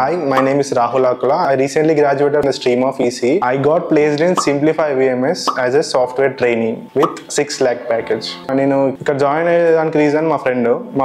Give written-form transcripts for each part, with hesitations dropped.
Hi, my name is Rahul Akula. I recently graduated in the stream of EC. I got placed in Simplify VMS as a software trainee with 6 lakh package. నేను ఇక్కడ join అయ్యేదానికి reason మా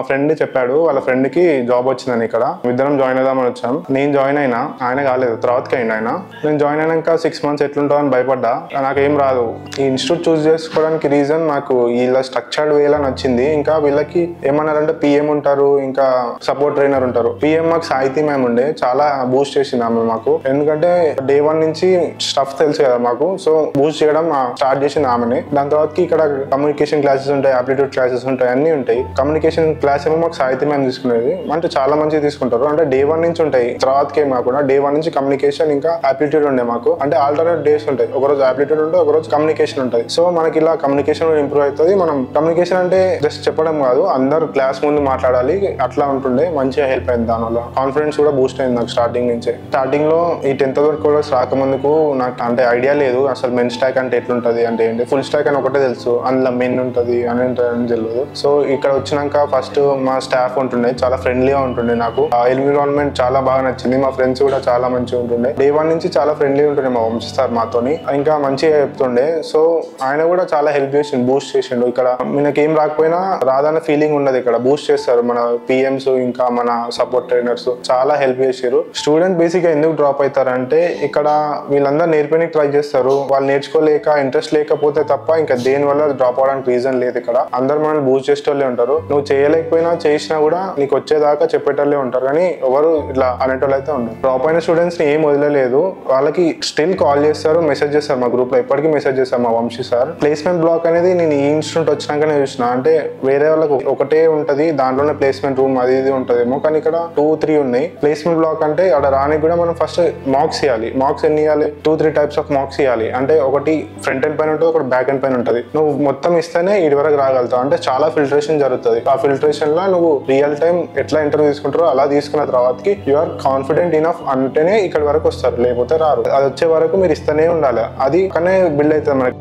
friend చెప్పాడు వాళ్ళ friend కి job వచ్చిందని ఇక్కడ ఇద్దరం జాయిన్ అవుదామని వచ్చాం. నేను జాయిన్ అయినా ఆయన కాలేదు, తర్వాతకి అయింది ఆయన. నేను జాయిన్ అయినాక 6 months ఎట్లుంటుందో అని భయపడ్డా. నాకేం రాదు. ఈ ఇన్స్టిట్యూట్ చూస్ చేసుకోవడానికి రీజన్ నాకు ఇలా స్ట్రక్చర్డ్ వేలా నచ్చింది. ఇంకా వీళ్ళకి ఏమన్నారంటే పిఎం ఉంటారు, ఇంకా సపోర్ట్ ట్రైనర్ ఉంటారు. పిఎం మాకు సాహితీ మ్యామ్ ఉండే, చాలా బూస్ట్ చేసింది ఆమె మాకు. ఎందుకంటే డే 1 నుంచి స్టఫ్ తెలుసు కదా మాకు, సో బూస్ట్ చేయడం స్టార్ట్ చేసింది ఆమెనే. దాని తర్వాతకి ఇక్కడ కమ్యూనికేషన్ క్లాసెస్ ఉంటాయి, ఆప్టిట్యూడ్ క్లాసెస్ ఉంటాయి, అన్ని ఉంటాయి. కమ్యూనికేషన్ క్లాస్ ఏమో మాకు సాహితీ మ్యామ్ తీసుకునేది, అంటే చాలా మంచిగా తీసుకుంటారు. అంటే డే 1 నుంచి ఉంటాయి, తర్వాతకి కాకుండా డే 1 నుంచి కమ్యూనికేషన్ ఇంకా ఆప్టిట్యూడ్ ఉండే మాకు. అంటే ఆల్టర్నేట్ డేస్ ఉంటాయి, ఒకరోజు ఆప్టిట్యూడ్ ఉంటుంది, ఒకరోజు కమ్యూనికేషన్ ఉంటుంది. సో మనకి ఇలా కమ్యూనికేషన్ ఇంప్రూవ్ అవుతుంది. మనం కమ్యూనికేషన్ అంటే జస్ట్ చెప్పడం కాదు, అందరు క్లాస్ ముందు మాట్లాడాలి, అట్లా ఉంటుండే. మంచిగా హెల్ప్ అయింది, దానివల్ల కాన్ఫిడెన్స్ కూడా బూస్ట్ అయింది నాకు స్టార్టింగ్ లో. ఈ 10th వరకు కూడా రాకముందుకు నాకు అంటే ఐడియా లేదు అసలు మెన్ స్టాక్ అంటే ఎట్లుంటది, అంటే ఏంటి ఫుల్ స్టాక్ అని ఒకటే తెలుసు, అందులో మెన్ ఉంటుంది అని తెలియదు. సో ఇక్కడ వచ్చినాక ఫస్ట్ మా స్టాఫ్ ఉంటుండే, చాలా ఫ్రెండ్లీగా ఉంటుండే. నాకు ఆ ఎన్విరాన్మెంట్ చాలా బాగా నచ్చింది. మా ఫ్రెండ్స్ కూడా చాలా మంచిగా ఉంటుండే. డే 1 నుంచి చాలా ఫ్రెండ్లీ ఉంటుండే మా వంశీ సార్ మాతోని, ఇంకా మంచిగా చెప్తుండే. సో ఆయన కూడా చాలా హెల్ప్ చేసిండు, బూస్ట్ చేసిండు. ఇక్కడ మనకి ఏం రాకపోయినా రాదన్న ఫీలింగ్ ఉండదు, ఇక్కడ బూస్ట్ చేస్తారు మన పిఎంస్ ఇంకా మన సపోర్ట్ ట్రైనర్స్, చాలా హెల్ప్ చేసారు. స్టూడెంట్ బేసిక్ గా ఎందుకు డ్రాప్ అవుతారంటే ఇక్కడ వీళ్ళందరూ నేర్పడానికి ట్రై చేస్తారు, వాళ్ళు నేర్చుకోలేక ఇంట్రెస్ట్ లేకపోతే తప్ప ఇంకా దేని వల్ల డ్రాప్ అవడానికి రీజన్ లేదు. ఇక్కడ అందరు మనల్ని బూస్ట్ చేసేటోళ్ళే ఉంటారు. నువ్వు చేయలేకపోయినా చేసినా కూడా నీకు వచ్చేదాకా చెప్పేటోళ్ళే ఉంటారు, కానీ ఎవరు ఇట్లా అనేటోళ్ళు అయితే ఉండరు. డ్రాప్ అయిన స్టూడెంట్స్ ని ఏం వదిలేదు, వాళ్ళకి స్టిల్ కాల్ చేస్తారు, మెసేజ్ చేస్తారు. మా గ్రూప్ లో ఎప్పటికీ మెసేజ్ చేస్తారు మా వంశీ సార్. ప్లేస్మెంట్ బ్లాక్ అనేది నేను ఈ ఇన్స్టిట్యూట్ వచ్చినాకనే చూసిన, అంటే వేరే వాళ్ళకి ఒకటే ఉంటది, దాంట్లోనే ప్లేస్మెంట్ రూమ్ అది ఇది ఉంటదేమో, కానీ ఇక్కడ 2-3 ఉన్నాయి. ప్లేస్మెంట్ బ్లాక్ అంటే అక్కడ రానికి కూడా మనం ఫస్ట్ మార్క్స్ ఇవ్వాలి. మార్క్స్ ఎన్ని ఇవ్వాలి? 2-3 టైప్స్ ఆఫ్ మార్క్స్ ఇవ్వాలి. అంటే ఒకటి ఫ్రంట్ ఎండ్ పైన ఉంటుంది, ఒకటి బ్యాక్ ఎండ్ పైన ఉంటుంది. నువ్వు మొత్తం ఇస్తేనే ఇటు వరకు రాగలుగుతావు. అంటే చాలా ఫిల్టరేషన్ జరుగుతుంది. ఆ ఫిల్టరేషన్ లో నువ్వు రియల్ టైం ఎట్లా ఇంటర్వ్యూ తీసుకుంటారో అలా తీసుకున్న తర్వాతకి యు ఆర్ కాన్ఫిడెంట్ ఇనఫ్ అంటేనే ఇక్కడ వరకు వస్తారు, లేకపోతే రారు. అది వచ్చే వరకు మీరు ఇస్తూనే ఉండాలి. అది కానీ బిల్డ్ అవుతుంది మనకి.